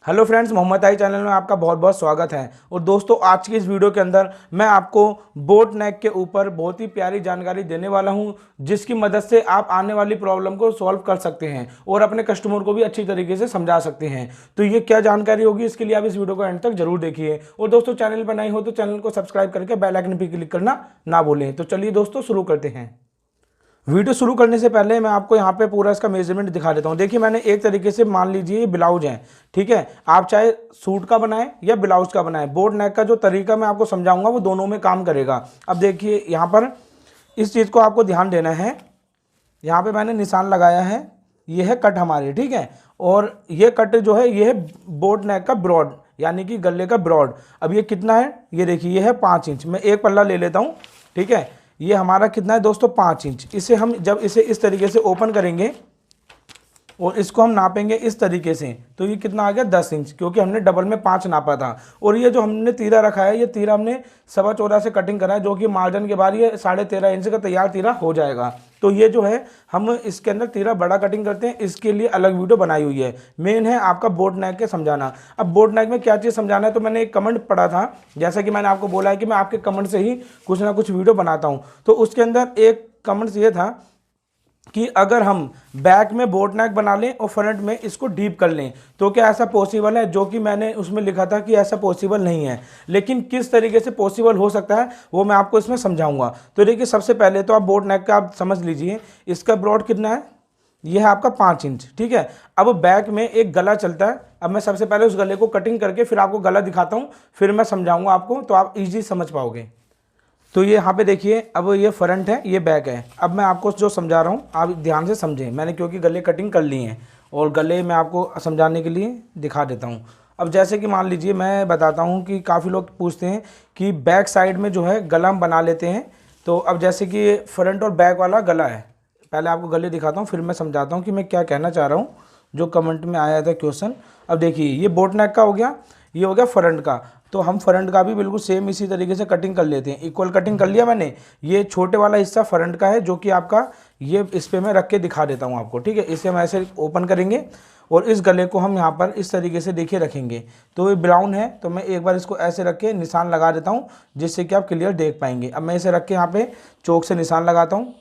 Hello friends, Mohammad आई channel में आपका बहुत बहुत स्वागत है। और दोस्तों, आज की इस वीडियो के अंदर मैं आपको बोट नेक के ऊपर बहुत ही प्यारी जानकारी देने वाला हूं, जिसकी मदद से आप आने वाली प्रॉब्लम को सॉल्व कर सकते हैं और अपने कस्टमर को भी अच्छी तरीके से समझा सकते हैं। तो ये क्या जानकारी होगी, इसके लिए आप इस वीडियो को एंड तक जरूर देखिए। और दोस्तों, चैनल पर नए हो तो चैनल को सब्सक्राइब करके बेल आइकन पर क्लिक करना ना भूलें। तो चलिए दोस्तों, शुरू करते हैं। वीडियो शुरू करने से पहले मैं आपको यहाँ पे पूरा इसका मेजरमेंट दिखा देता हूँ। देखिए, मैंने एक तरीके से, मान लीजिए ये ब्लाउज है, ठीक है। आप चाहे सूट का बनाएं या ब्लाउज का बनाएं, बोट नेक का जो तरीका मैं आपको समझाऊंगा वो दोनों में काम करेगा। अब देखिए, यहाँ पर इस चीज़ को आपको ध्यान देना है। यहाँ पे मैंने निशान लगाया है, ये है कट हमारे, ठीक है। और ये कट जो है, ये है बोट नेक का ब्रॉड, यानी कि गले का ब्रॉड। अब ये कितना है, ये देखिए, ये है 5 इंच। मैं एक पल्ला ले लेता हूँ, ठीक है। ये हमारा कितना है दोस्तों, 5 इंच। इसे हम जब इसे इस तरीके से ओपन करेंगे और इसको हम नापेंगे इस तरीके से, तो ये कितना आ गया, 10 इंच, क्योंकि हमने डबल में 5 नापा था। और ये जो हमने तीरा रखा है, ये तीरा हमने 14.25 से कटिंग करा है, जो कि मार्जिन के बाद ये 13.5 इंच का तैयार तीरा हो जाएगा। तो ये जो है, हम इसके अंदर तीरा बड़ा कटिंग करते हैं, इसके लिए अलग वीडियो बनाई हुई है। मेन है आपका बोट नेक के समझाना। अब बोट नेक में क्या चीज़ समझाना है, तो मैंने एक कमेंट पढ़ा था, जैसा कि मैंने आपको बोला है कि मैं आपके कमेंट से ही कुछ ना कुछ वीडियो बनाता हूँ। तो उसके अंदर एक कमेंट्स ये था कि अगर हम बैक में बोट नेक बना लें और फ्रंट में इसको डीप कर लें तो क्या ऐसा पॉसिबल है, जो कि मैंने उसमें लिखा था कि ऐसा पॉसिबल नहीं है। लेकिन किस तरीके से पॉसिबल हो सकता है वो मैं आपको इसमें समझाऊंगा। तो देखिए, सबसे पहले तो आप बोट नेक का आप समझ लीजिए, इसका ब्रॉड कितना है, ये है आपका 5 इंच, ठीक है। अब बैक में एक गला चलता है। अब मैं सबसे पहले उस गले को कटिंग करके फिर आपको गला दिखाता हूँ, फिर मैं समझाऊंगा आपको, तो आप ईजी समझ पाओगे। तो ये यहाँ पे देखिए, अब ये फ्रंट है, ये बैक है। अब मैं आपको जो समझा रहा हूँ आप ध्यान से समझें, मैंने क्योंकि गले कटिंग कर लिए हैं और गले मैं आपको समझाने के लिए दिखा देता हूँ। अब जैसे कि मान लीजिए, मैं बताता हूँ कि काफ़ी लोग पूछते हैं कि बैक साइड में जो है गला हम बना लेते हैं। तो अब जैसे कि फ्रंट और बैक वाला गला है, पहले आपको गले दिखाता हूँ, फिर मैं समझाता हूँ कि मैं क्या कहना चाह रहा हूँ, जो कमेंट में आया था क्वेश्चन। अब देखिए, ये बोट नेक का हो गया, ये हो गया फ्रंट का। तो हम फ्रंट का भी बिल्कुल सेम इसी तरीके से कटिंग कर लेते हैं। इक्वल कटिंग कर लिया मैंने। ये छोटे वाला हिस्सा फ्रंट का है, जो कि आपका, ये इस पे मैं रख के दिखा देता हूँ आपको, ठीक है। इसे हम ऐसे ओपन करेंगे और इस गले को हम यहाँ पर इस तरीके से देखिए रखेंगे। तो ये ब्राउन है, तो मैं एक बार इसको ऐसे रख के निशान लगा देता हूँ, जिससे कि आप क्लियर देख पाएंगे। अब मैं इसे रख के यहाँ पे चौक से निशान लगाता हूँ,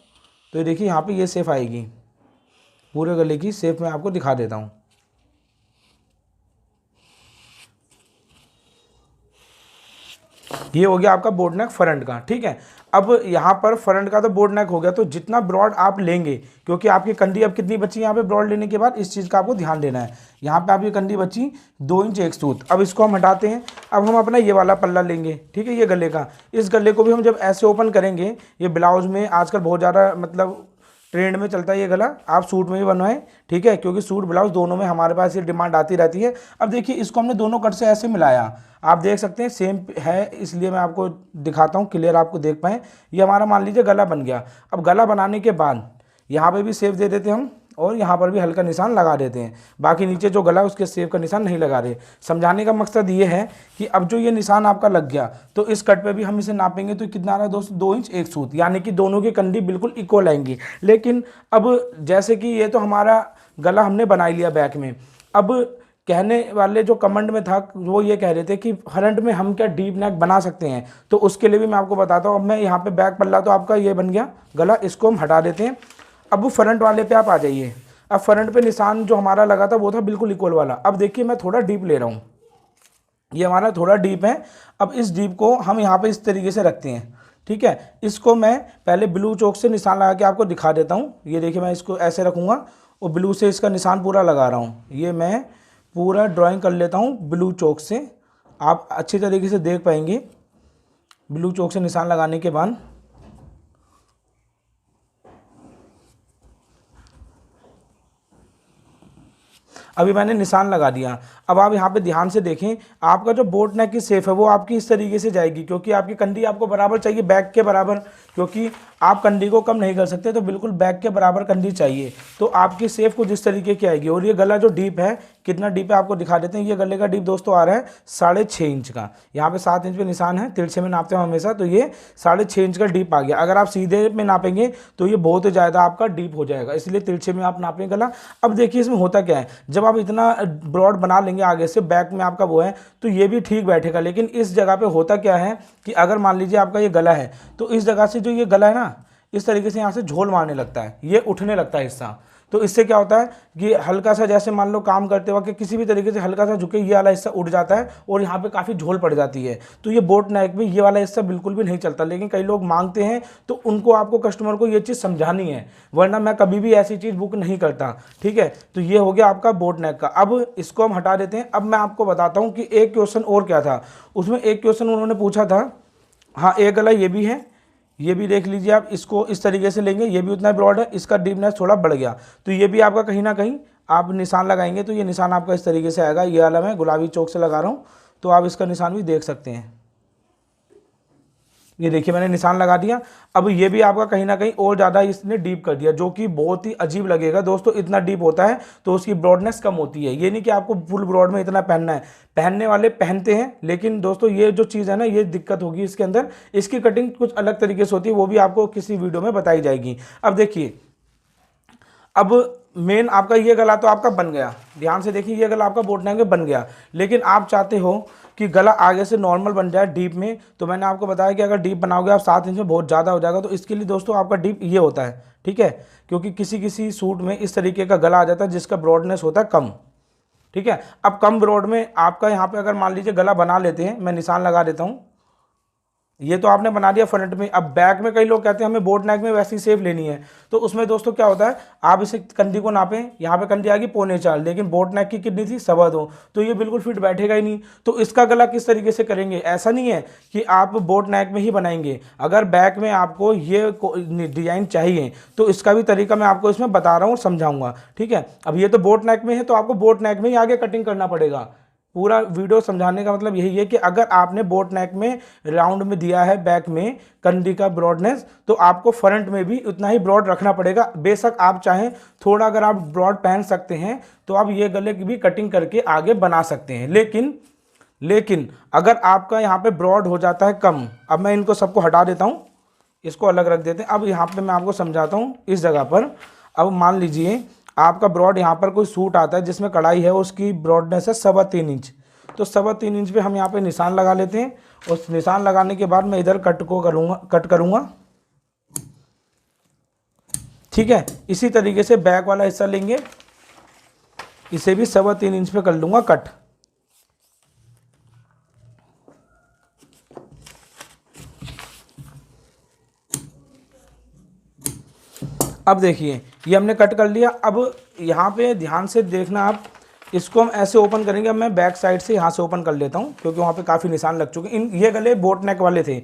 तो ये देखिए, यहाँ पर ये शेप आएगी। पूरे गले की शेप मैं आपको दिखा देता हूँ। ये हो गया आपका बोट नेक फ्रंट का, ठीक है। अब यहाँ पर फ्रंट का तो बोट नेक हो गया। तो जितना ब्रॉड आप लेंगे, क्योंकि आपकी कंडी अब कितनी बची यहाँ पे ब्रॉड लेने के बाद, इस चीज़ का आपको ध्यान देना है। यहाँ पे आपकी कंडी बची 2 इंच 1 सूत। अब इसको हम हटाते हैं। अब हम अपना ये वाला पल्ला लेंगे, ठीक है, ये गले का। इस गले को भी हम जब ऐसे ओपन करेंगे, ये ब्लाउज में आजकल बहुत ज़्यादा मतलब ट्रेंड में चलता है ये गला, आप सूट में भी बनवाएं, ठीक है, क्योंकि सूट ब्लाउज दोनों में हमारे पास ये डिमांड आती रहती है। अब देखिए, इसको हमने दोनों कट से ऐसे मिलाया, आप देख सकते हैं सेम है, इसलिए मैं आपको दिखाता हूँ, क्लियर आपको देख पाएँ। ये हमारा मान लीजिए गला बन गया। अब गला बनाने के बाद यहाँ पे भी शेप दे देते हैं हम, और यहाँ पर भी हल्का निशान लगा देते हैं। बाकी नीचे जो गला है उसके शेप का निशान नहीं लगा रहे। समझाने का मकसद ये है कि अब जो ये निशान आपका लग गया, तो इस कट पे भी हम इसे नापेंगे तो कितना आ रहा है दोस्तों, 2 इंच 1 सूत, यानी कि दोनों की कंडी बिल्कुल इक्वल आएंगी। लेकिन अब जैसे कि ये तो हमारा गला हमने बना लिया बैक में। अब कहने वाले जो कमेंट में था, वो ये कह रहे थे कि फ्रंट में हम क्या डीप नेक बना सकते हैं। तो उसके लिए भी मैं आपको बताता हूँ। अब मैं यहाँ पे बैक पल्ला तो आपका ये बन गया गला, इसको हम हटा देते हैं। अब फ्रंट वाले पे आप आ जाइए। अब फ्रंट पे निशान जो हमारा लगा था वो था बिल्कुल इक्वल वाला। अब देखिए, मैं थोड़ा डीप ले रहा हूँ, ये हमारा थोड़ा डीप है। अब इस डीप को हम यहाँ पे इस तरीके से रखते हैं, ठीक है। इसको मैं पहले ब्लू चौक से निशान लगा के आपको दिखा देता हूँ। ये देखिए, मैं इसको ऐसे रखूँगा और ब्लू से इसका निशान पूरा लगा रहा हूँ। ये मैं पूरा ड्राइंग कर लेता हूँ ब्लू चौक से, आप अच्छी तरीके से देख पाएंगे। ब्लू चौक से निशान लगाने के बाद अभी मैंने निशान लगा दिया। अब आप यहाँ पे ध्यान से देखें, आपका जो बोट नेक की शेप है वो आपकी इस तरीके से जाएगी, क्योंकि आपकी कंडी आपको बराबर चाहिए बैक के बराबर, क्योंकि आप कंडी को कम नहीं कर सकते, तो बिल्कुल बैक के बराबर कंडी चाहिए। तो आपकी शेप कुछ इस तरीके की आएगी। और ये गला जो डीप है, कितना डीप है आपको दिखा देते हैं। ये गले का डीप दोस्तों आ रहा है 6.5 इंच का। यहाँ पे 7 इंच पे निशान है, तिरछे में नापते हैं हमेशा, तो ये 6.5 इंच का डीप आ गया। अगर आप सीधे में नापेंगे तो ये बहुत ज़्यादा आपका डीप हो जाएगा, इसलिए तिरछे में आप नापें गला। अब देखिए इसमें होता क्या है, जब आप इतना ब्रॉड बना लेंगे आगे से, बैक में आपका वो है, तो ये भी ठीक बैठेगा। लेकिन इस जगह पे होता क्या है कि अगर मान लीजिए आपका ये गला है, तो इस जगह से जो ये गला है ना, इस तरीके से यहाँ से झोल मारने लगता है, ये उठने लगता है हिस्सा। तो इससे क्या होता है कि हल्का सा, जैसे मान लो काम करते वक्त किसी भी तरीके से हल्का सा झुके, ये वाला हिस्सा उठ जाता है और यहाँ पे काफ़ी झोल पड़ जाती है। तो ये बोट नेक में ये वाला हिस्सा बिल्कुल भी नहीं चलता। लेकिन कई लोग मांगते हैं, तो उनको आपको कस्टमर को ये चीज़ समझानी है, वरना मैं कभी भी ऐसी चीज़ बुक नहीं करता। ठीक है, तो ये हो गया आपका बोट नेक का। अब इसको हम हटा देते हैं। अब मैं आपको बताता हूँ कि एक क्वेश्चन और क्या था उसमें। एक क्वेश्चन उन्होंने पूछा था, हाँ एक गला ये भी है, ये भी देख लीजिए आप, इसको इस तरीके से लेंगे, ये भी उतना ब्रॉड है, इसका डीपनेस थोड़ा बढ़ गया, तो ये भी आपका कहीं ना कहीं आप निशान लगाएंगे तो ये निशान आपका इस तरीके से आएगा। ये वाला मैं गुलाबी चौक से लगा रहा हूँ, तो आप इसका निशान भी देख सकते हैं। ये देखिए मैंने निशान लगा दिया। अब ये भी आपका कहीं ना कहीं और ज़्यादा इसने डीप कर दिया, जो कि बहुत ही अजीब लगेगा दोस्तों। इतना डीप होता है तो उसकी ब्रॉडनेस कम होती है। ये नहीं कि आपको फुल ब्रॉड में इतना पहनना है, पहनने वाले पहनते हैं, लेकिन दोस्तों ये जो चीज़ है ना, ये दिक्कत होगी इसके अंदर। इसकी कटिंग कुछ अलग तरीके से होती है, वो भी आपको किसी वीडियो में बताई जाएगी। अब देखिए, अब मेन आपका ये गला तो आपका बन गया, ध्यान से देखिए, ये गला आपका बोट नेक में बन गया। लेकिन आप चाहते हो कि गला आगे से नॉर्मल बन जाए डीप में, तो मैंने आपको बताया कि अगर डीप बनाओगे आप 7 इंच में बहुत ज़्यादा हो जाएगा। तो इसके लिए दोस्तों आपका डीप ये होता है, ठीक है, क्योंकि किसी किसी सूट में इस तरीके का गला आ जाता है जिसका ब्रॉडनेस होता है कम। ठीक है, अब कम ब्रॉड में आपका यहाँ पे अगर मान लीजिए गला बना लेते हैं, मैं निशान लगा देता हूँ। ये तो आपने बना दिया फ्रंट में। अब बैक में कई लोग कहते हैं हमें बोट नेक में वैसी शेप लेनी है, तो उसमें दोस्तों क्या होता है, आप इसे कंधी को नापें, यहाँ पे कंधी आ गई 1.25, लेकिन बोट नेक की कितनी थी 2.25, तो ये बिल्कुल फिट बैठेगा ही नहीं। तो इसका गला किस तरीके से करेंगे, ऐसा नहीं है कि आप बोट नेक में ही बनाएंगे। अगर बैक में आपको ये डिजाइन चाहिए तो इसका भी तरीका मैं आपको इसमें बता रहा हूँ, समझाऊंगा। ठीक है, अब ये तो बोट नेक में है, तो आपको बोट नेक में ही आगे कटिंग करना पड़ेगा। पूरा वीडियो समझाने का मतलब यही है कि अगर आपने बोट नेक में राउंड में दिया है बैक में कंडी का ब्रॉडनेस, तो आपको फ्रंट में भी उतना ही ब्रॉड रखना पड़ेगा। बेशक आप चाहें थोड़ा, अगर आप ब्रॉड पहन सकते हैं तो आप ये गले की भी कटिंग करके आगे बना सकते हैं। लेकिन अगर आपका यहाँ पे ब्रॉड हो जाता है कम, अब मैं इनको सबको हटा देता हूँ, इसको अलग रख देते हैं। अब यहाँ पे मैं आपको समझाता हूँ इस जगह पर। अब मान लीजिए आपका ब्रॉड यहाँ पर कोई सूट आता है जिसमें कढ़ाई है, उसकी ब्रॉडनेस है 3.25 इंच, तो 3.25 इंच पे हम यहाँ पे निशान लगा लेते हैं। उस निशान लगाने के बाद मैं इधर कट करूँगा। ठीक है, इसी तरीके से बैक वाला हिस्सा लेंगे, इसे भी 3.25 इंच पे कर लूँगा कट। अब देखिए ये हमने कट कर लिया। अब यहाँ पे ध्यान से देखना आप, इसको हम ऐसे ओपन करेंगे। अब मैं बैक साइड से यहाँ से ओपन कर लेता हूँ, क्योंकि वहाँ पे काफ़ी निशान लग चुके हैं। ये गले बोट नेक वाले थे।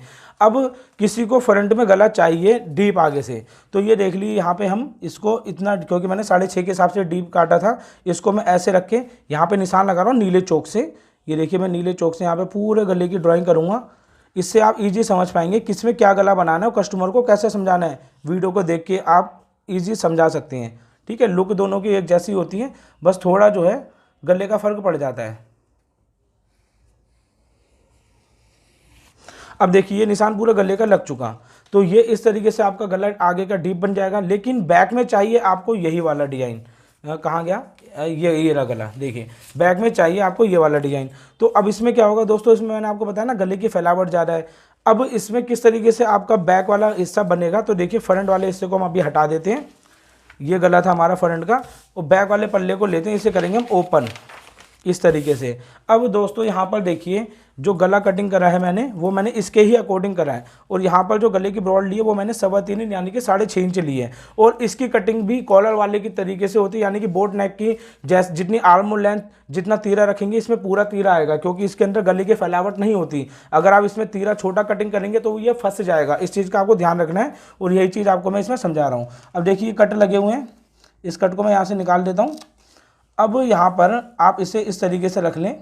अब किसी को फ्रंट में गला चाहिए डीप आगे से, तो ये देख लीजिए यहाँ पे हम इसको इतना, क्योंकि मैंने 6.5 के हिसाब से डीप काटा था, इसको मैं ऐसे रख के यहाँ पर निशान लगा रहा हूँ नीले चौक से। ये देखिए मैं नीले चौक से यहाँ पर पूरे गले की ड्राइंग करूँगा। इससे आप ईजी समझ पाएंगे किस में क्या गला बनाना है और कस्टमर को कैसे समझाना है। वीडियो को देख के आप ईजी समझा सकते हैं। ठीक है, लुक दोनों की एक जैसी होती है, बस थोड़ा जो है गले का फर्क पड़ जाता है। अब देखिए ये निशान पूरा गले का लग चुका, तो ये इस तरीके से आपका गला आगे का डीप बन जाएगा। लेकिन बैक में चाहिए आपको यही वाला डिजाइन, कहाँ गया ये रहा गला, देखिए बैक में चाहिए आपको ये वाला डिजाइन। तो अब इसमें क्या होगा दोस्तों, इसमें मैंने आपको बताया ना गले की फैलावट ज़्यादा है। अब इसमें किस तरीके से आपका बैक वाला हिस्सा बनेगा, तो देखिए फ्रंट वाले हिस्से को हम अभी हटा देते हैं। ये गला था हमारा फ्रंट का, और बैक वाले पल्ले को लेते हैं, इसे करेंगे हम ओपन इस तरीके से। अब दोस्तों यहाँ पर देखिए जो गला कटिंग करा है मैंने, वो मैंने इसके ही अकॉर्डिंग करा है। और यहाँ पर जो गले की ब्रॉड ली है वो मैंने 3.25 इंच यानी कि 6.5 इंच ली है। और इसकी कटिंग भी कॉलर वाले की तरीके से होती है, यानी कि बोट नेक की जैसे जितनी आर्म लेंथ जितना तीरा रखेंगे इसमें पूरा तीरा आएगा, क्योंकि इसके अंदर गले की फैलावट नहीं होती। अगर आप इसमें तीरा छोटा कटिंग करेंगे तो ये फंस जाएगा। इस चीज़ का आपको ध्यान रखना है, और यही चीज़ आपको मैं इसमें समझा रहा हूँ। अब देखिए कट लगे हुए हैं, इस कट को मैं यहाँ से निकाल देता हूँ। अब यहाँ पर आप इसे इस तरीके से रख लें,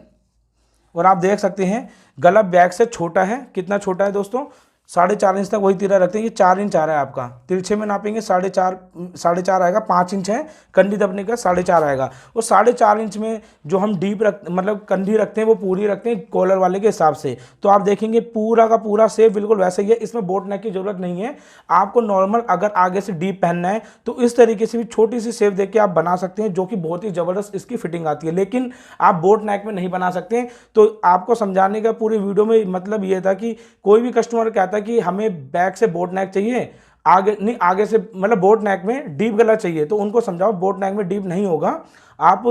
और आप देख सकते हैं गला बैक से छोटा है। कितना छोटा है दोस्तों, 4.5 इंच तक वही तीरा रखते हैं। ये 4 इंच आ रहा है आपका, तिरछे में नापेंगे 4.5 आएगा, 5 इंच है कंडी दबने का, 4.5 आएगा। और 4.5 इंच में जो हम डीप रख मतलब कंडी रखते हैं वो पूरी रखते हैं कॉलर वाले के हिसाब से। तो आप देखेंगे पूरा का पूरा शेप बिल्कुल वैसा ही है, इसमें बोट नेक की जरूरत नहीं है। आपको नॉर्मल अगर आगे से डीप पहनना है तो इस तरीके से भी छोटी सी शेप देके आप बना सकते हैं, जो कि बहुत ही जबरदस्त इसकी फिटिंग आती है। लेकिन आप बोट नेक में नहीं बना सकते। तो आपको समझाने का पूरी वीडियो में मतलब ये था कि कोई भी कस्टमर कहता है कि हमें बैक से बोट नेक चाहिए, आगे नहीं, आगे से मतलब बोट नेक में डीप गला चाहिए, तो उनको समझाओ बोट नेक में डीप नहीं होगा, आप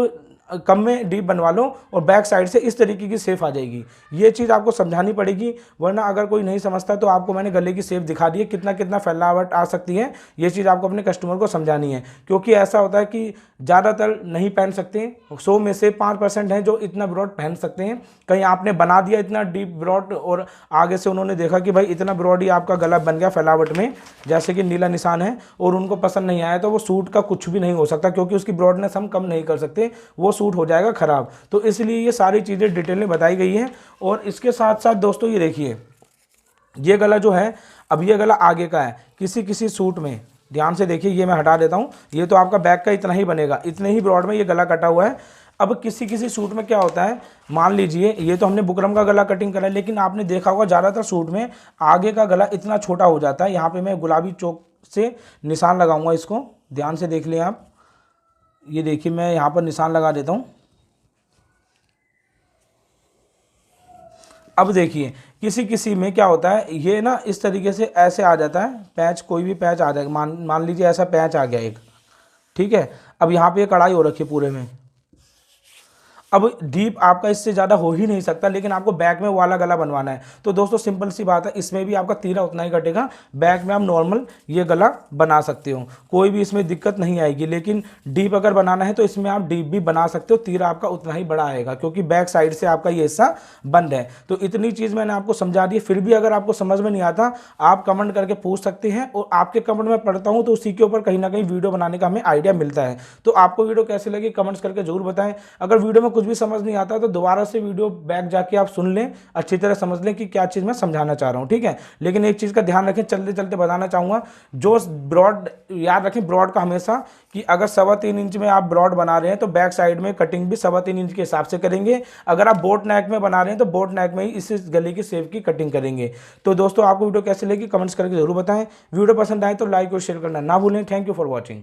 कम में डीप बनवा लो और बैक साइड से इस तरीके की शेप आ जाएगी। ये चीज़ आपको समझानी पड़ेगी, वरना अगर कोई नहीं समझता तो आपको मैंने गले की शेप दिखा दी है, कितना कितना फैलावट आ सकती है। ये चीज़ आपको अपने कस्टमर को समझानी है, क्योंकि ऐसा होता है कि ज़्यादातर नहीं पहन सकते, 100 में से 5% हैं जो इतना ब्रॉड पहन सकते हैं। कहीं आपने बना दिया इतना डीप ब्रॉड और आगे से उन्होंने देखा कि भाई इतना ब्रॉड ही आपका गला बन गया फैलावट में, जैसे कि नीला निशान है, और उनको पसंद नहीं आया, तो वो सूट का कुछ भी नहीं हो सकता, क्योंकि उसकी ब्रॉडनेस हम कम नहीं कर सकते, वो सूट हो जाएगा खराब। तो इसलिए ये सारी चीज़ें डिटेल में बताई गई हैं। और इसके साथ साथ दोस्तों ये देखिए, ये गला जो है, अब ये गला आगे का है, किसी किसी सूट में ध्यान से देखिए, ये मैं हटा देता हूँ, ये तो आपका बैक का इतना ही बनेगा, इतने ही ब्रॉड में ये गला कटा हुआ है। अब किसी किसी सूट में क्या होता है, मान लीजिए ये तो हमने बुकरम का गला कटिंग करा है, लेकिन आपने देखा होगा ज़्यादातर सूट में आगे का गला इतना छोटा हो जाता है। यहाँ पे मैं गुलाबी चौक से निशान लगाऊंगा, इसको ध्यान से देख लें आप। ये देखिए मैं यहाँ पर निशान लगा देता हूँ। अब देखिए किसी किसी में क्या होता है, ये ना इस तरीके से ऐसे आ जाता है पैच, कोई भी पैच आ जाएगा, मान लीजिए ऐसा पैच आ गया एक, ठीक है। अब यहाँ पे कढ़ाई हो रखी है पूरे में, अब डीप आपका इससे ज़्यादा हो ही नहीं सकता, लेकिन आपको बैक में वाला गला बनवाना है। तो दोस्तों सिंपल सी बात है, इसमें भी आपका तीरा उतना ही कटेगा, बैक में आप नॉर्मल ये गला बना सकते हो, कोई भी इसमें दिक्कत नहीं आएगी। लेकिन डीप अगर बनाना है तो इसमें आप डीप भी बना सकते हो, तीरा आपका उतना ही बड़ा आएगा, क्योंकि बैक साइड से आपका ये हिस्सा बंद है। तो इतनी चीज़ मैंने आपको समझा दी। फिर भी अगर आपको समझ में नहीं आता, आप कमेंट करके पूछ सकते हैं, और आपके कमेंट में पढ़ता हूँ तो उसी के ऊपर कहीं ना कहीं वीडियो बनाने का हमें आइडिया मिलता है। तो आपको वीडियो कैसी लगी कमेंट्स करके जरूर बताएं। अगर वीडियो में कुछ भी समझ नहीं आता तो दोबारा से वीडियो बैक जाके आप सुन लें, अच्छी तरह समझ लें कि क्या चीज़ मैं समझाना चाह रहा हूँ, ठीक है। लेकिन एक चीज़ का ध्यान रखें, चलते चलते बताना चाहूँगा, जो ब्रॉड याद रखें, ब्रॉड का हमेशा कि अगर 3.25 इंच में आप ब्रॉड बना रहे हैं तो बैक साइड में कटिंग भी 3.25 इंच के हिसाब से करेंगे। अगर आप बोट नेक में बना रहे हैं तो बोट नेक में ही इस गले की शेप की कटिंग करेंगे। तो दोस्तों आपको वीडियो कैसे लगी कमेंट्स करके जरूर बताएं। वीडियो पसंद आए तो लाइक और शेयर करना ना भूलें। Thank you for watching.